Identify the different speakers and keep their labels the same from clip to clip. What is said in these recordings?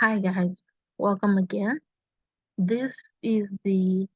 Speaker 1: Hi guys, welcome again. This is this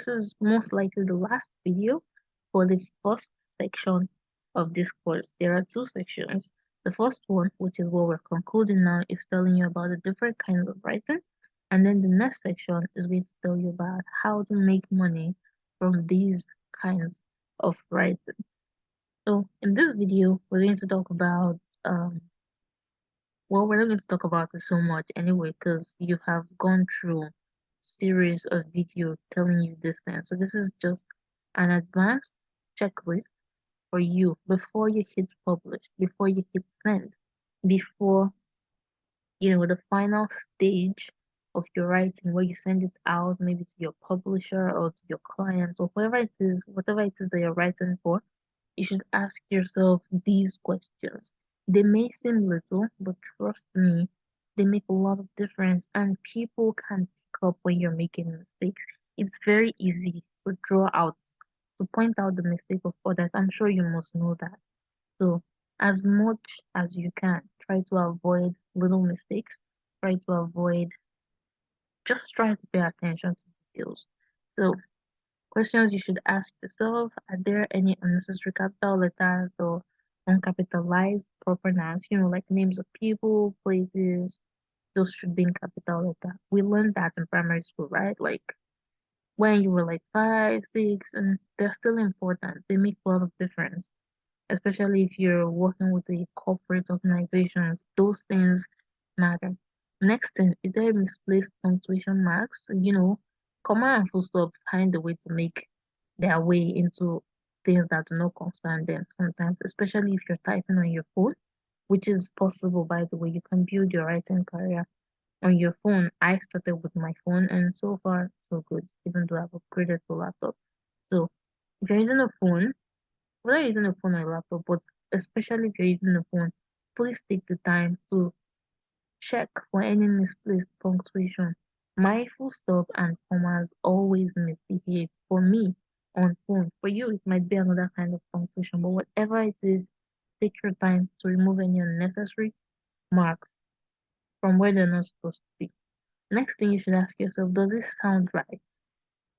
Speaker 1: is most likely the last video for the first section of this course. There are two sections. The first one, which is what we're concluding now, is telling you about the different kinds of writing. And then the next section is going to tell you about how to make money from these kinds of writing. So in this video, we're going to talk about we're not going to talk about it so much anyway, because you have gone through series of video telling you this thing. So this is just an advanced checklist for you before you hit publish, before you hit send, before the final stage of your writing where you send it out maybe to your publisher or to your client or whatever it is that you're writing for. You should ask yourself these questions. They may seem little, but trust me, they make a lot of difference, and people can pick up when you're making mistakes. It's very easy to point out the mistake of others. I'm sure you must know that. So, as much as you can, try to avoid little mistakes. Try to avoid, just try to pay attention to details. So, questions you should ask yourself: are there any unnecessary capital letters or uncapitalized proper nouns? Like names of people, places, those should be in capital letter. We learned that in primary school, right? Like when you were like 5, 6, and they're still important. They make a lot of difference, especially if you're working with the corporate organizations. Those things matter. Next thing, is there misplaced punctuation marks? Comma and full stop find a way to make their way into things that do not concern them sometimes, especially if you're typing on your phone, which is possible, by the way. You can build your writing career on your phone. I started with my phone, and so far, so good, even though I've upgraded to laptop. So, if you're using a phone, whether you're using a phone or a laptop, but especially if you're using a phone, please take the time to check for any misplaced punctuation. My full stop and commas always misbehave for me on phone. For you, it might be another kind of punctuation, but whatever it is, take your time to remove any unnecessary marks from where they're not supposed to be. Next thing you should ask yourself, does this sound right?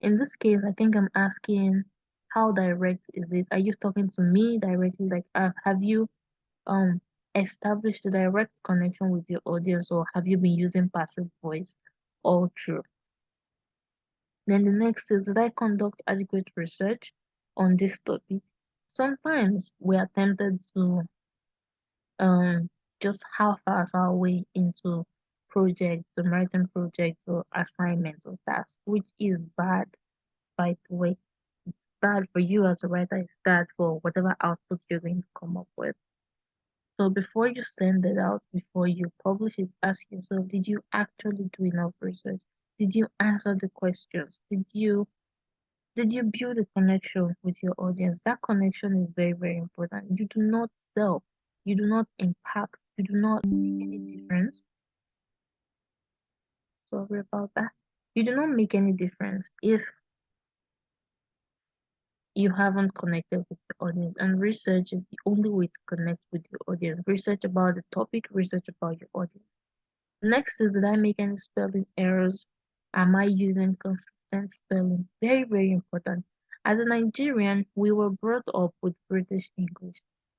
Speaker 1: In this case, I think I'm asking, how direct is it? Are you talking to me directly? Like, have you um established a direct connection with your audience, or have you been using passive voice all through? Then the next is, did I conduct adequate research on this topic? Sometimes we are tempted to just half-ass our way into projects, writing projects or assignments or tasks, which is bad, by the way. It's bad for you as a writer, it's bad for whatever output you're going to come up with. So before you send it out, before you publish it, ask yourself, did you actually do enough research? Did you answer the questions? Did you build a connection with your audience? That connection is very, very important. You do not sell, you do not impact, you do not make any difference. Sorry about that. You do not make any difference if you haven't connected with the audience. And research is the only way to connect with your audience. Research about the topic, research about your audience. Next is, did I make any spelling errors? Am I using consistent spelling? Very, very important. As a Nigerian, we were brought up with British English.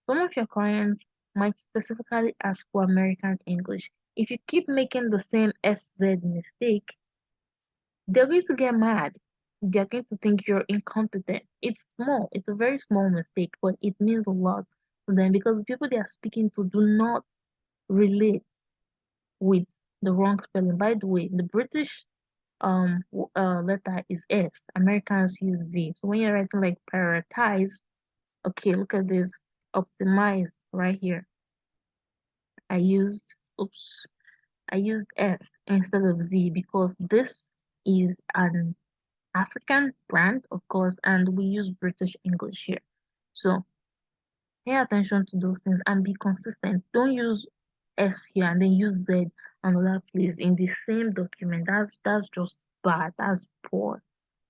Speaker 1: Some of your clients might specifically ask for American English. If you keep making the same SZ mistake, they're going to get mad. They're going to think you're incompetent. It's small, it's a very small mistake, but it means a lot to them because the people they are speaking to do not relate with the wrong spelling. By the way, the British letter is S. Americans use Z. So when you're writing like prioritize, okay, look at this, optimize right here. I used oops, I used S instead of Z because this is an African brand, of course, and we use British English here. So pay attention to those things and be consistent. Don't use S here and then use Z another place in the same document. That's just bad. That's poor.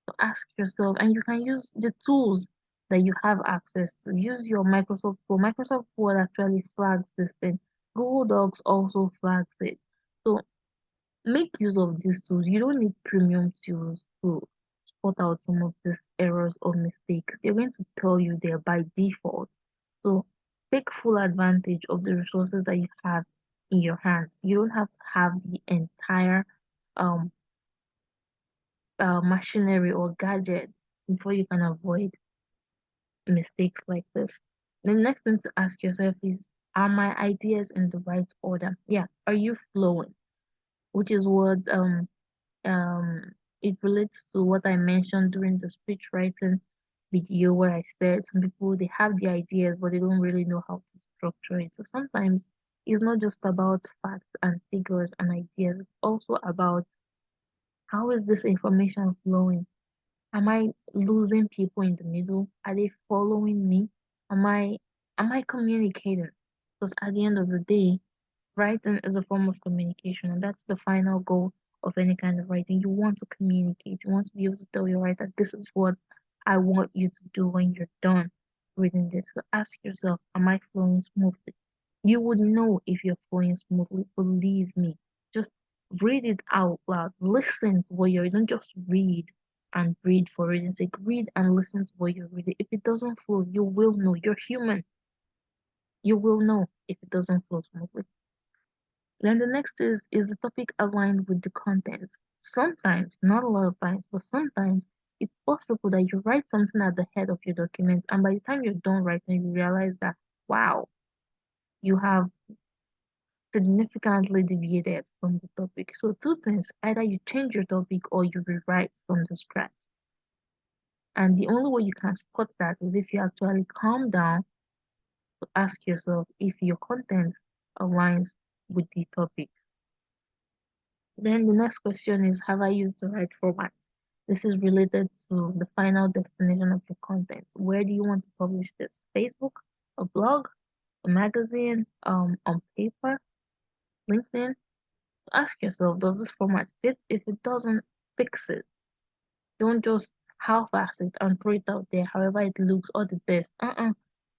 Speaker 1: So ask yourself, and you can use the tools that you have access to. Use your Microsoft Word. Microsoft Word actually flags this thing. Google Docs also flags it. So make use of these tools. You don't need premium tools to spot out some of these errors or mistakes. They're going to tell you there by default. So take full advantage of the resources that you have in your hands. You don't have to have the entire um machinery or gadget before you can avoid mistakes like this. The next thing to ask yourself is, are my ideas in the right order? Yeah, are you flowing? Which is what um it relates to what I mentioned during the speech writing video where I said some people they have the ideas but they don't really know how to structure it. So sometimes it's not just about facts and figures and ideas, it's also about how is this information flowing? Am I losing people in the middle? Are they following me? Am I am I communicating? Because at the end of the day, writing is a form of communication, and that's the final goal of any kind of writing. You want to communicate. You want to be able to tell your writer, this is what I want you to do when you're done reading this. So ask yourself, am I flowing smoothly? You would know if you're flowing smoothly. Believe me. Just read it out loud. Listen to what you're, don't just read and read for reading's sake. Read and listen to what you're reading. If it doesn't flow, you will know. You're human. You will know if it doesn't flow smoothly. Then the next is the topic aligned with the content? Sometimes, not a lot of times, but sometimes it's possible that you write something at the head of your document, and by the time you're done writing, you realize that wow, you have significantly deviated from the topic. So two things, either you change your topic or you rewrite from the scratch. And the only way you can spot that is if you actually calm down to ask yourself if your content aligns with the topic. Then the next question is, have I used the right format? This is related to the final destination of your content. Where do you want to publish this? Facebook, a blog, a magazine, on paper, LinkedIn? Ask yourself, does this format fit? If it doesn't, fix it. Don't just half-ass it and throw it out there, however it looks or the best.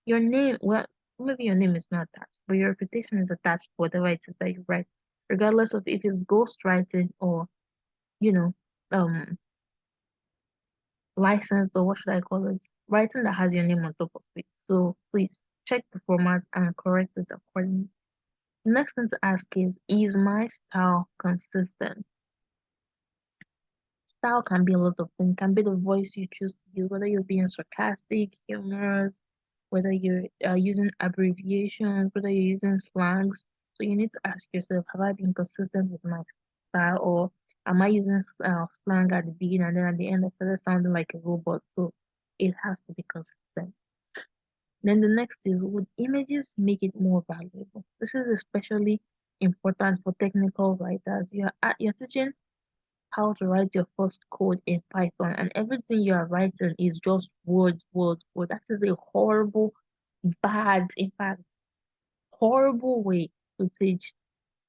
Speaker 1: Your name, well, maybe your name is not attached, but your reputation is attached to whatever it is that you write, regardless of if it's ghostwriting or, you know, um, licensed or what should I call it? Writing that has your name on top of it. So please check the format and correct it accordingly. The next thing to ask is my style consistent? Style can be a lot of things. It can be the voice you choose to use, whether you're being sarcastic, humorous, whether you're using abbreviations, whether you're using slangs. So you need to ask yourself, have I been consistent with my style, or am I using slang at the beginning and then at the end I started sounding like a robot? So it has to be consistent. Then the next is, would images make it more valuable? This is especially important for technical writers. You're teaching how to write your first code in Python, and everything you are writing is just words, words, words. That is a horrible, bad, in fact, horrible way to teach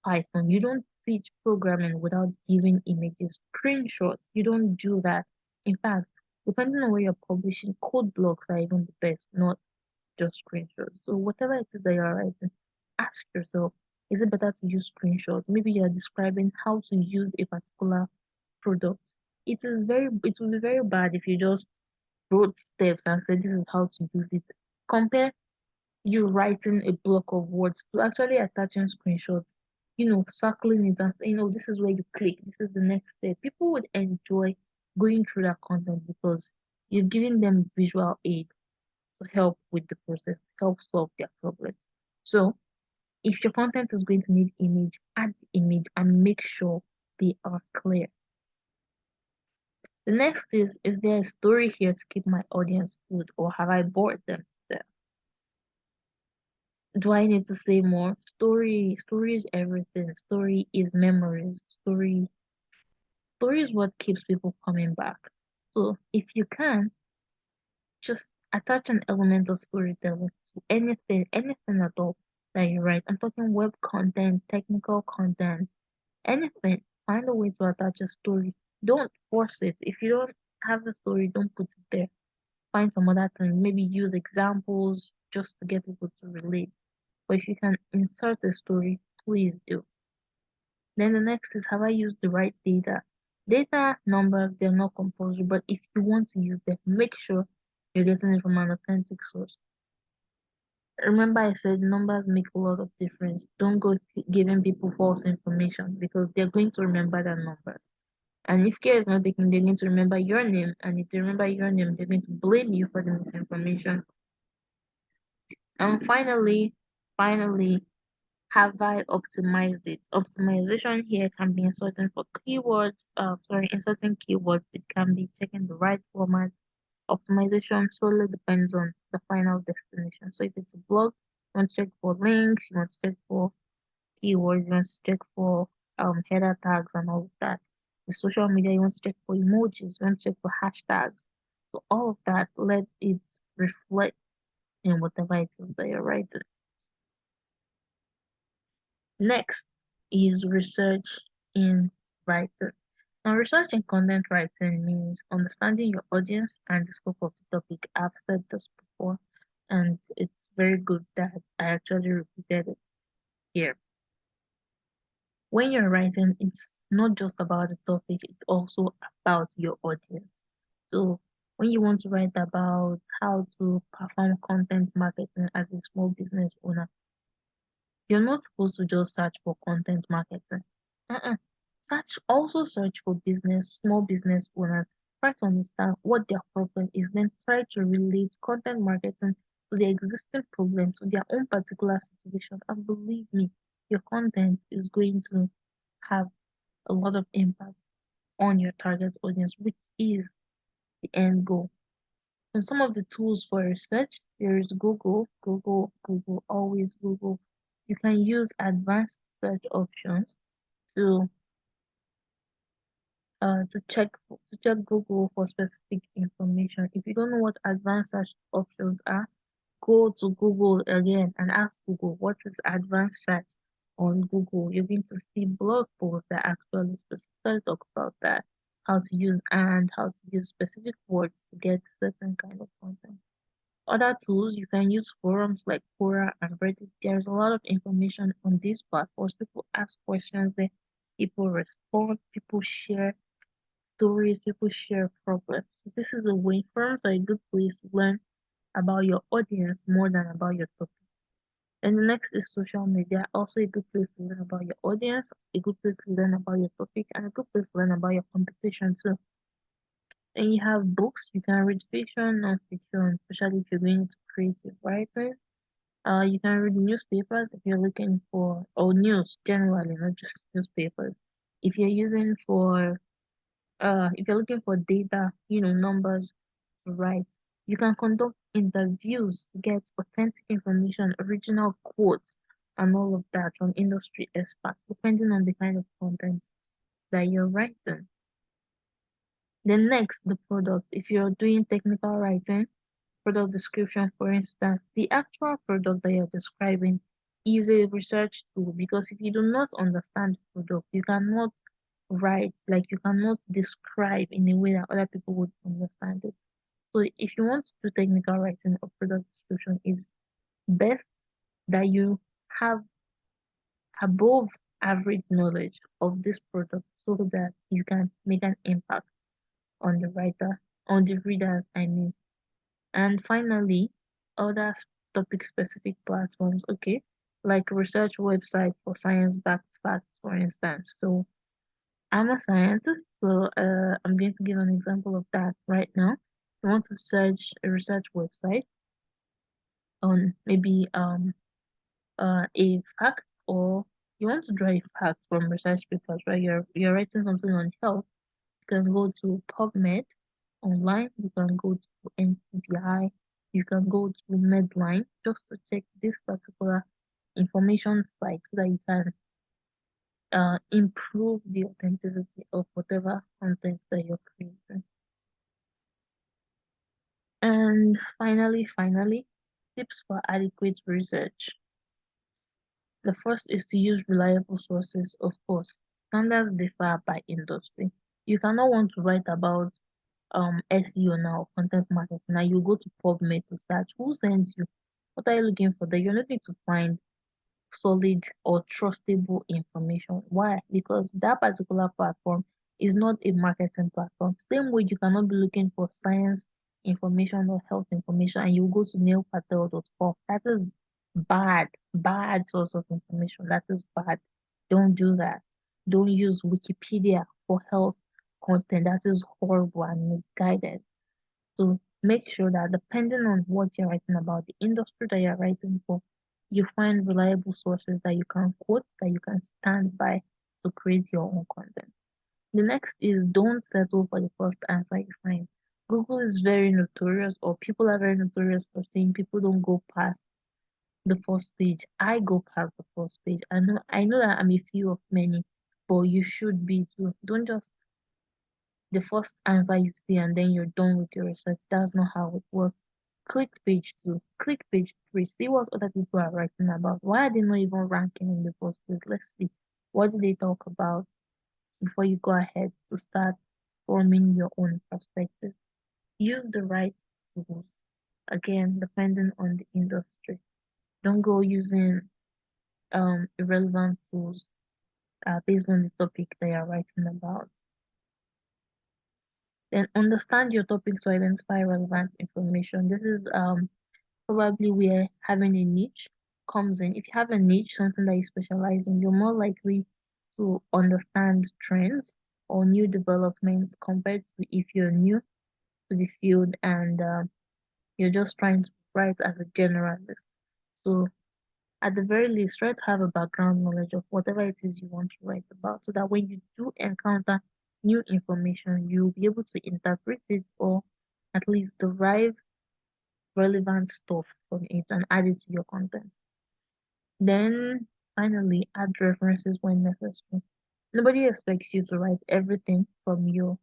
Speaker 1: Python. You don't teach programming without giving images, screenshots. You don't do that. In fact, depending on where you're publishing, code blocks are even the best, not just screenshots. So whatever it is that you're writing, ask yourself, is it better to use screenshots? Maybe you're describing how to use a particular product. It will be very bad if you just wrote steps and said this is how to use it. Compare you writing a block of words to actually attaching screenshots, circling it and saying, oh, this is where you click, this is the next step. People would enjoy going through that content because you're giving them visual aid to help with the process, to help solve their problems. So if your content is going to need image, add the image and make sure they are clear. The next is there a story here to keep my audience hooked, or have I bored them to death? Do I need to say more? Story is everything. Story is memories. Story is what keeps people coming back. So if you can, just attach an element of storytelling to anything at all that you write. I'm talking web content, technical content, anything. Find a way to attach a story. Don't force it. If you don't have a story, don't put it there. Find some other thing. Maybe use examples just to get people to relate. But if you can insert a story, please do. Then the next is, have I used the right data? Data numbers, they're not compulsory, but if you want to use them, make sure you're getting it from an authentic source. Remember, I said numbers make a lot of difference. Don't go giving people false information because they're going to remember their numbers. And if care is not taken, they're going to remember your name. And if they remember your name, they're going to blame you for the misinformation. And finally, have I optimized it? Optimization here can be inserting for keywords, inserting keywords. It can be checking the right format. Optimization solely depends on the final destination. So if it's a blog, you want to check for links, you want to check for keywords, you want to check for header tags and all of that. The social media, you want to check for emojis, you want to check for hashtags. So all of that, let it reflect in whatever it is that you're writing. Next is research in writing. Now, research in content writing means understanding your audience and the scope of the topic. I've said this before, and it's very good that I actually repeated it here. When you're writing, it's not just about the topic, it's also about your audience. So, when you want to write about how to perform content marketing as a small business owner, you're not supposed to just search for content marketing. Uh-uh. Search for small business owners. Try to understand what their problem is, then try to relate content marketing to the existing problem, to their own particular situation. And believe me, your content is going to have a lot of impact on your target audience, which is the end goal. And some of the tools for research, there is Google, always Google. You can use advanced search options to check Google for specific information. If you don't know what advanced search options are, go to Google again and ask Google what is advanced search on Google. You're going to see blog posts that actually specifically talk about that, how to use how to use specific words to get certain kind of content. Other tools, you can use forums like Quora and Reddit. There's a lot of information on these platforms. People ask questions there, people respond, people share stories, people share problems. So this is a way. Forums are a good place to learn about your audience more than about your topic. And the next is social media, also a good place to learn about your audience, a good place to learn about your topic, and a good place to learn about your competition too. Then you have books, you can read fiction, non-fiction, especially if you're going into creative writing. You can read newspapers if you're looking for, or news generally, not just newspapers. If you're using for, if you're looking for data, numbers to write, you can conduct interviews to get authentic information, original quotes, and all of that from industry experts, depending on the kind of content that you're writing. Then next, the product. If you're doing technical writing, product description, for instance, the actual product that you're describing is a research tool because if you do not understand the product, you cannot write, like you cannot describe in a way that other people would understand it. So if you want to do technical writing or product description, is best that you have above average knowledge of this product so that you can make an impact on the writer, on the readers, I mean. And finally, other topic specific platforms, okay, like research website for science-backed facts, for instance. So I'm a scientist, so I'm going to give an example of that right now. You want to search a research website on maybe a fact, or you want to draw a fact from research papers, right? You're writing something on health. You can go to PubMed online, you can go to NCBI, you can go to Medline just to check this particular information site so that you can improve the authenticity of whatever content that you're creating. And finally, tips for adequate research. The first is to use reliable sources, of course. Standards differ by industry. You cannot want to write about SEO now, content marketing. Now you go to PubMed to search. Who sent you? What are you looking for there? You're looking to find solid or trustable information. Why? Because that particular platform is not a marketing platform. Same way you cannot be looking for science information or health information and you go to neilpatel.com. That is bad source of information. That is bad. Don't do that. Don't use Wikipedia for health content. That is horrible and misguided. So make sure that depending on what you're writing about, the industry that you're writing for, you find reliable sources that you can quote, that you can stand by to create your own content. The next is don't settle for the first answer you find. Google is very notorious, or people are very notorious for saying people don't go past the first page. I go past the first page. I know that I'm a few of many, but you should be too. Don't just the first answer you see and then you're done with your research. That's not how it works. Click page 2, click page 3, see what other people are writing about. Why are they not even ranking in the first place? Let's see. What do they talk about before you go ahead to start forming your own perspective? Use the right tools. Again, depending on the industry. Don't go using irrelevant tools based on the topic they are writing about. Then understand your topic to identify relevant information. This is probably where having a niche comes in. If you have a niche, something that you specialize in, you're more likely to understand trends or new developments compared to if you're new to the field and you're just trying to write as a generalist. So at the very least, try to have a background knowledge of whatever it is you want to write about so that when you do encounter new information, you'll be able to interpret it or at least derive relevant stuff from it and add it to your content. Then finally, add references when necessary. Nobody expects you to write everything from your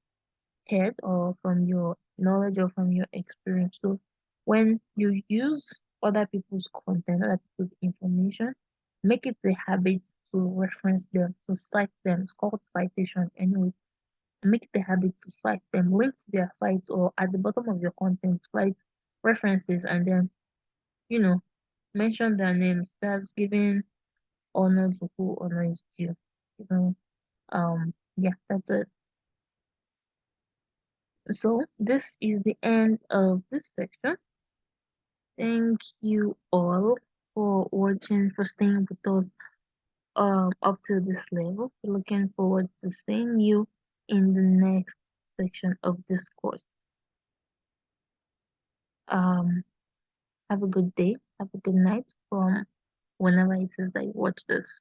Speaker 1: head or from your knowledge or from your experience. So when you use other people's content, other people's information, make it a habit to reference them, to cite them. It's called citation anyway. Make it a habit to cite them, link to their sites or at the bottom of your content, write references and then, you know, mention their names. That's giving honor to who honor is due. You know, yeah, that's it. So this is the end of this section. Thank you all for watching, for staying with us up to this level. Looking forward to seeing you in the next section of this course. Um, have a good day, have a good night from whenever it is that you watch this.